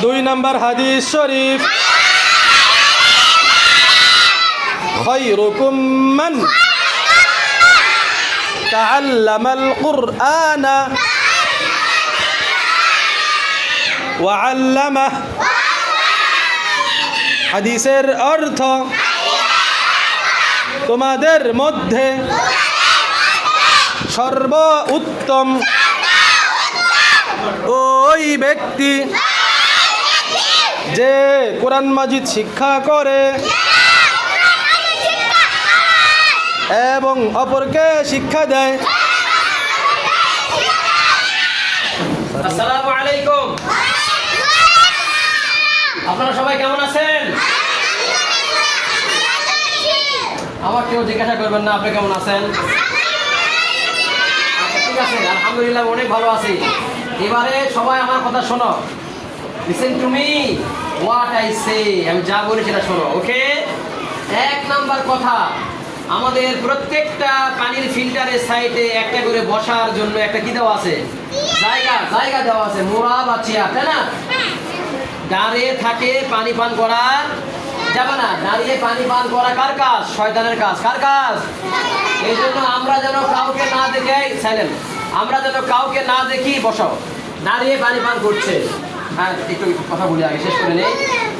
2 নম্বর হাদিস শরীফ, খায়রুকুম মান তাআল্লামাল কুরআনা ওয়া আল্লামাহ। হাদিসের অর্থ, তোমাদের মধ্যে সর্বোত্তম ওই ব্যক্তি যে কোরআন মাজিদ শিক্ষা করে এবং অপরকে শিক্ষা দেয়। আসসালামু আলাইকুম। আপনারা সবাই কেমন আছেন? আমার কেউ জিজ্ঞাসা করবেন না আপনি কেমন আছেন। আচ্ছা ঠিক আছে, আলহামদুলিল্লাহ অনেক ভালো আছি। এবারে সবাই আমার কথা শোনো, listen to me what I say. আমি যা বলি সেটা শোনো, ওকে? 1 নাম্বার কথা, আমাদের প্রত্যেকটা পানির ফিল্টারের সাইডে একটা করে বসার জন্য একটা কি দেওয়া আছে, জায়গা দেওয়া আছে, মোড়া বা চেয়ার, তাই না? দাঁড়িয়ে থাকে পানি পান করা যাবে না। দাঁড়িয়ে পানি পান করা কার কাজ? শয়তানের কাজ। কার কাজ? এই জন্য আমরা যেন কাউকে না দেখে, সাইলেন্ট, আমরা যেন কাউকে না দেখি বসাও। দাঁড়িয়ে পানি পান করছে। হ্যাঁ, একটু কথা বলি আগে শেষ করে নেই।